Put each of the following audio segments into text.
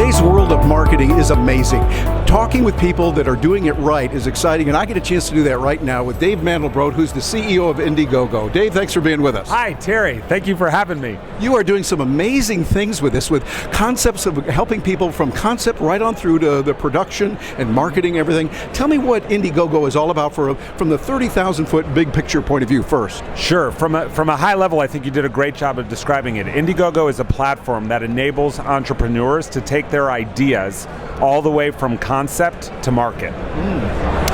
Today's world of marketing is amazing. Talking with people that are doing it right is exciting, and I get a chance to do that right now with Dave Mandelbrot, who's the CEO of Indiegogo. Dave, thanks for being with us. Hi, Terry. Thank you for having me. You are doing some amazing things with this, with concepts of helping people from concept right on through to the production and marketing, everything. Tell me what Indiegogo is all about from the 30,000-foot big picture point of view first. Sure. From a high level, I think you did a great job of describing it. Indiegogo is a platform that enables entrepreneurs to take their ideas all the way from concept to market.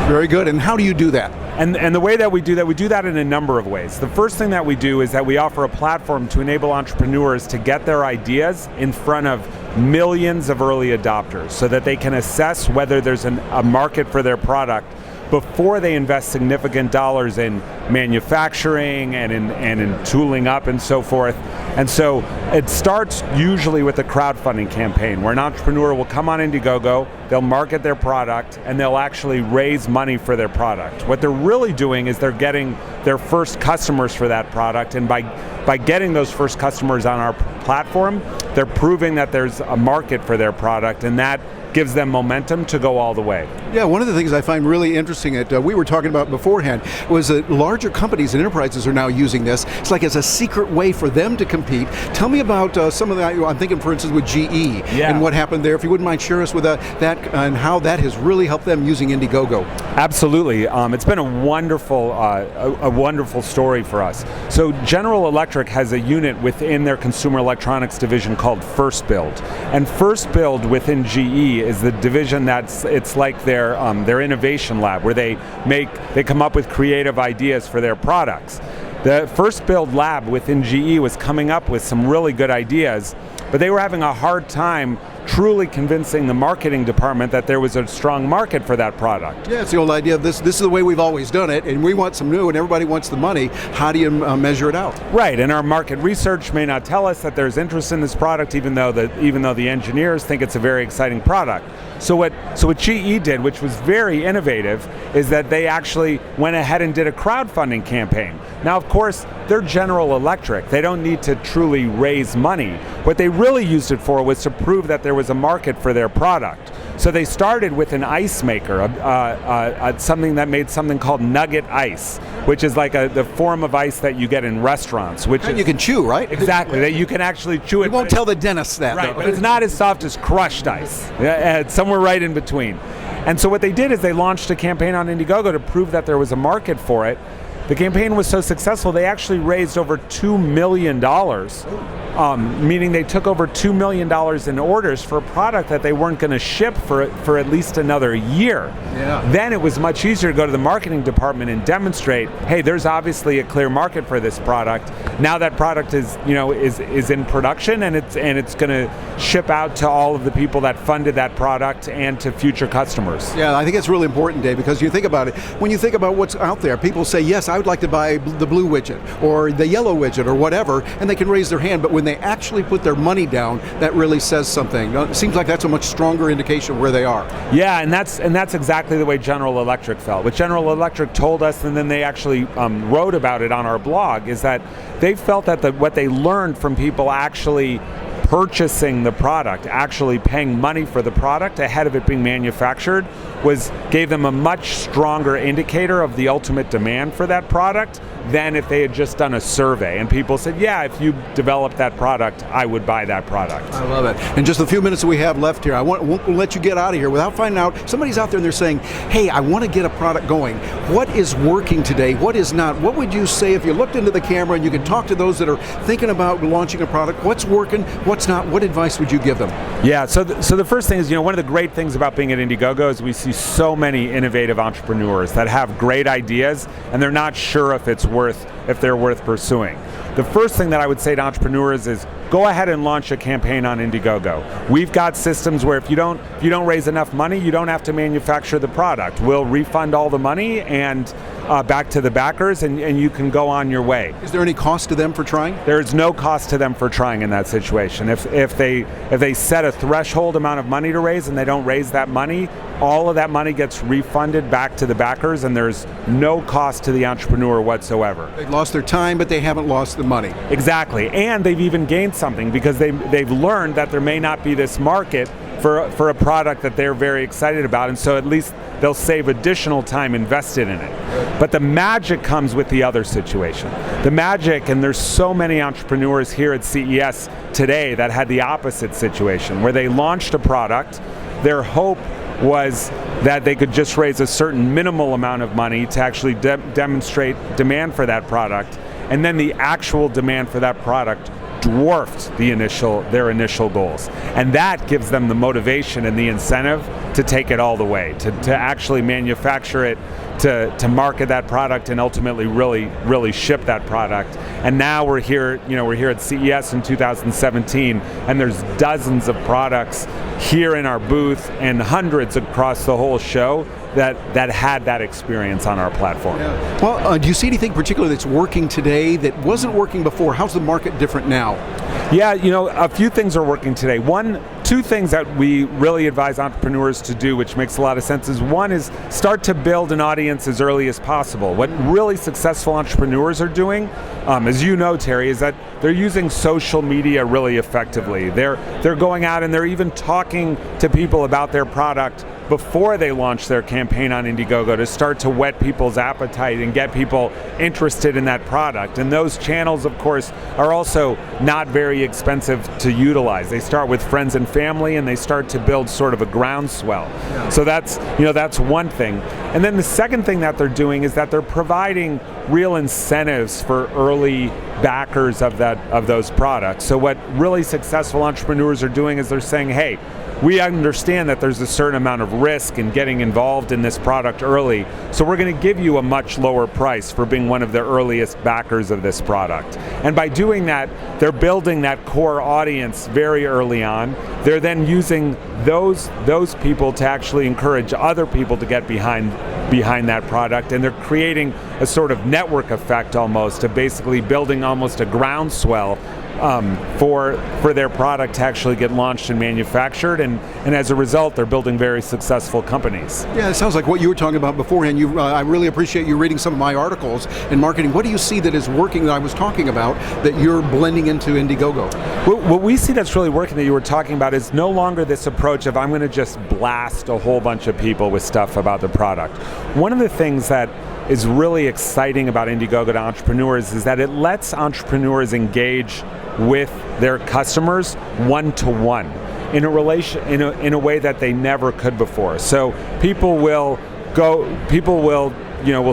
Very good. And how do you do that? And the way that we do that in a number of ways. The first thing that we do is that we offer a platform to enable entrepreneurs to get their ideas in front of millions of early adopters so that they can assess whether there's a market for their product before they invest significant dollars in manufacturing and in tooling up and so forth. And so it starts usually with a crowdfunding campaign where an entrepreneur will come on Indiegogo, they'll market their product, and they'll actually raise money for their product. What they're really doing is they're getting their first customers for that product, and by getting those first customers on our platform, they're proving that there's a market for their product, and that gives them momentum to go all the way. Yeah, one of the things I find really interesting that we were talking about beforehand was that larger companies and enterprises are now using this. It's like it's a secret way for them to compete. Tell me about some of that. I'm thinking, for instance, with GE and what happened there. If you wouldn't mind sharing us with that and how that has really helped them using Indiegogo. Absolutely. It's been a wonderful story for us. So General Electric has a unit within their consumer electronics division called First Build. And First Build within GE is the division it's like their innovation lab where they come up with creative ideas for their products. The First Build lab within GE was coming up with some really good ideas, but they were having a hard time truly convincing the marketing department that there was a strong market for that product. Yeah, it's the old idea of this is the way we've always done it, and we want some new, and everybody wants the money. How do you measure it out? Right, and our market research may not tell us that there's interest in this product, even though the engineers think it's a very exciting product. So what GE did, which was very innovative, is that they actually went ahead and did a crowdfunding campaign. Now, of course, they're General Electric. They don't need to truly raise money. What they really used it for was to prove that there was a market for their product. So they started with an ice maker, something that made something called nugget ice, which is like the form of ice that you get in restaurants. And you can chew, right? Exactly, that you can actually chew it. You won't tell the dentist that. Right, but it's not as soft as crushed ice. It's somewhere right in between. And so what they did is they launched a campaign on Indiegogo to prove that there was a market for it. The campaign was so successful, they actually raised over $2 million, meaning they took over $2 million in orders for a product that they weren't going to ship for at least another year. Yeah. Then it was much easier to go to the marketing department and demonstrate, hey, there's obviously a clear market for this product. Now that product is in production, and it's going to ship out to all of the people that funded that product and to future customers. Yeah, I think it's really important, Dave, because you think about it. When you think about what's out there, people say, yes, I would like to buy the blue widget or the yellow widget or whatever, and they can raise their hand, but when they actually put their money down, that really says something. It seems like that's a much stronger indication of where they are. Yeah, and that's exactly the way General Electric felt. What General Electric told us, and then they actually wrote about it on our blog, is that they felt that what they learned from people actually purchasing the product, actually paying money for the product ahead of it being manufactured, gave them a much stronger indicator of the ultimate demand for that product than if they had just done a survey. And people said, yeah, if you developed that product, I would buy that product. I love it. In just a few minutes that we have left here, I won't let you get out of here without finding out, somebody's out there and they're saying, hey, I want to get a product going. What is working today? What is not? What would you say if you looked into the camera and you could talk to those that are thinking about launching a product? What's working? What's not? What advice would you give them? Yeah, so the first thing is, one of the great things about being at Indiegogo is we see so many innovative entrepreneurs that have great ideas and they're not sure if they're worth pursuing. The first thing that I would say to entrepreneurs is go ahead and launch a campaign on Indiegogo. We've got systems where if you don't raise enough money, you don't have to manufacture the product. We'll refund all the money and back to the backers, and you can go on your way. Is there any cost to them for trying? There is no cost to them for trying in that situation. If they set a threshold amount of money to raise and they don't raise that money, all of that money gets refunded back to the backers, and there's no cost to the entrepreneur whatsoever. They've lost their time, but they haven't lost the money. Exactly, and they've even gained something because they've learned that there may not be this market for a product that they're very excited about, and so at least they'll save additional time invested in it. But the magic comes with the other situation. The magic, and there's so many entrepreneurs here at CES today that had the opposite situation, where they launched a product, their hope was that they could just raise a certain minimal amount of money to actually demonstrate demand for that product, and then the actual demand for that product dwarfed their initial goals. And that gives them the motivation and the incentive to take it all the way, to actually manufacture it, to market that product, and ultimately really ship that product. And now we're here at CES in 2017, and there's dozens of products here in our booth and hundreds across the whole show that had that experience on our platform. Yeah. Well, do you see anything particular that's working today that wasn't working before? How's the market different now? Yeah, a few things are working today. Two things that we really advise entrepreneurs to do, which makes a lot of sense, is one is start to build an audience as early as possible. What really successful entrepreneurs are doing, as you know, Terry, is that they're using social media really effectively. They're going out and they're even talking to people about their product before they launch their campaign on Indiegogo to start to whet people's appetite and get people interested in that product. And those channels, of course, are also not very expensive to utilize. They start with friends and family, and they start to build sort of a groundswell. Yeah. So that's one thing. And then the second thing that they're doing is that they're providing real incentives for early backers of those products. So what really successful entrepreneurs are doing is they're saying, hey, we understand that there's a certain amount of risk in getting involved in this product early, so we're going to give you a much lower price for being one of the earliest backers of this product. And by doing that, they're building that core audience very early on. They're then using those people to actually encourage other people to get behind that product, and they're creating a sort of network effect almost, of basically building almost a groundswell for their product to actually get launched and manufactured, and as a result, they're building very successful companies. Yeah, it sounds like what you were talking about beforehand. I really appreciate you reading some of my articles in marketing. What do you see that is working that I was talking about that you're blending into Indiegogo? What we see that's really working that you were talking about is no longer this approach of I'm going to just blast a whole bunch of people with stuff about the product. One of the things that is really exciting about Indiegogo to entrepreneurs is that it lets entrepreneurs engage with their customers one-to-one in a way that they never could before. So people will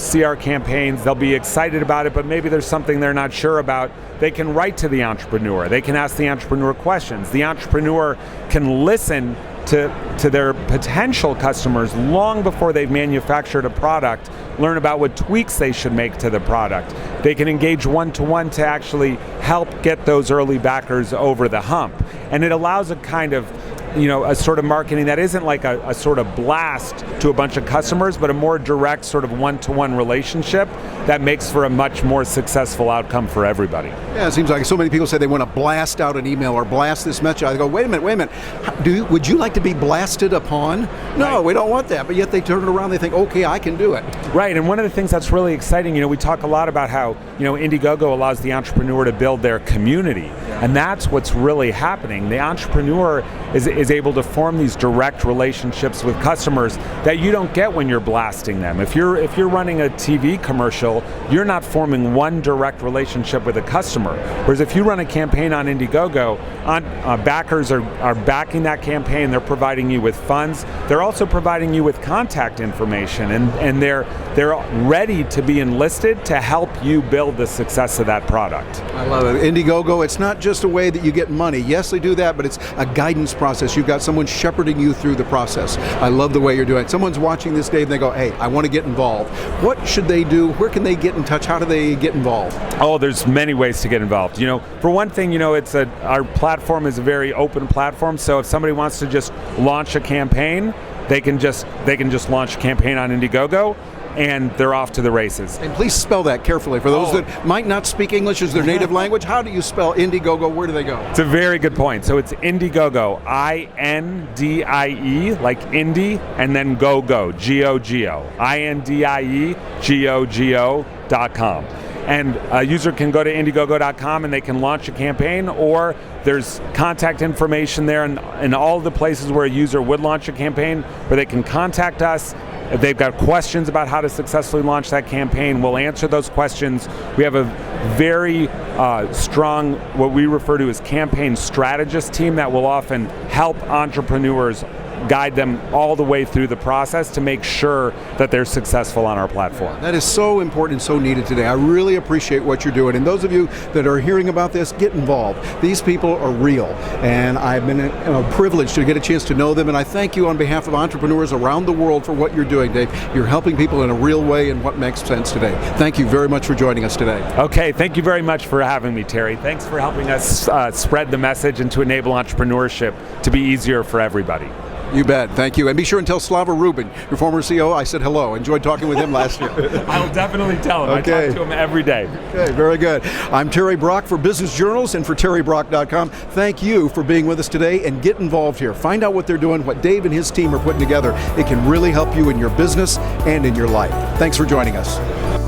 see our campaigns, they'll be excited about it, but maybe there's something they're not sure about. They can write to the entrepreneur, they can ask the entrepreneur questions. The entrepreneur can listen to their potential customers long before they've manufactured a product, learn about what tweaks they should make to the product. They can engage one-to-one to actually help get those early backers over the hump. And it allows a kind of a sort of marketing that isn't like a sort of blast to a bunch of customers, but a more direct sort of one-to-one relationship that makes for a much more successful outcome for everybody. Yeah, it seems like so many people say they want to blast out an email or blast this message. I go, wait a minute. Would you like to be blasted upon? No, right. We don't want that. But yet they turn it around, they think, okay, I can do it. Right, and one of the things that's really exciting, we talk a lot about how, Indiegogo allows the entrepreneur to build their community. And that's what's really happening. The entrepreneur is able to form these direct relationships with customers that you don't get when you're blasting them. If you're running a TV commercial, you're not forming one direct relationship with a customer. Whereas if you run a campaign on Indiegogo, backers are backing that campaign, they're providing you with funds, they're also providing you with contact information, and they're ready to be enlisted to help you build the success of that product. I love it. Indiegogo, it's not just a way that you get money. Yes, they do that, but it's a guidance process. You've got someone shepherding you through the process. I love the way you're doing it. Someone's watching this, Dave, and they go, hey, I want to get involved. What should they do? Where can they get in touch? How do they get involved? Oh, there's many ways to get involved. For one thing, our platform is a very open platform, so if somebody wants to just launch a campaign, they can just launch a campaign on Indiegogo, and they're off to the races. And please spell that carefully. For those that might not speak English as their native language, how do you spell Indiegogo? Where do they go? It's a very good point. So it's Indiegogo, I-N-D-I-E, like Indie, and then Go-Go, G-O-G-O, I-N-D-I-E, G-O-G-O.com. and a user can go to Indiegogo.com and they can launch a campaign, or there's contact information there in all the places where a user would launch a campaign, where they can contact us. If they've got questions about how to successfully launch that campaign, we'll answer those questions. We have a very strong, what we refer to as campaign strategist team that will often help entrepreneurs, guide them all the way through the process to make sure that they're successful on our platform. That is so important and so needed today. I really appreciate what you're doing. And those of you that are hearing about this, get involved. These people are real, and I've been privileged to get a chance to know them, and I thank you on behalf of entrepreneurs around the world for what you're doing, Dave. You're helping people in a real way and what makes sense today. Thank you very much for joining us today. Okay, thank you very much for having me, Terry. Thanks for helping us spread the message and to enable entrepreneurship to be easier for everybody. You bet. Thank you. And be sure and tell Slava Rubin, your former CEO, I said hello. Enjoyed talking with him last year. I will definitely tell him. Okay. I talk to him every day. Okay, very good. I'm Terry Brock for Business Journals and for terrybrock.com. Thank you for being with us today, and get involved here. Find out what they're doing, what Dave and his team are putting together. It can really help you in your business and in your life. Thanks for joining us.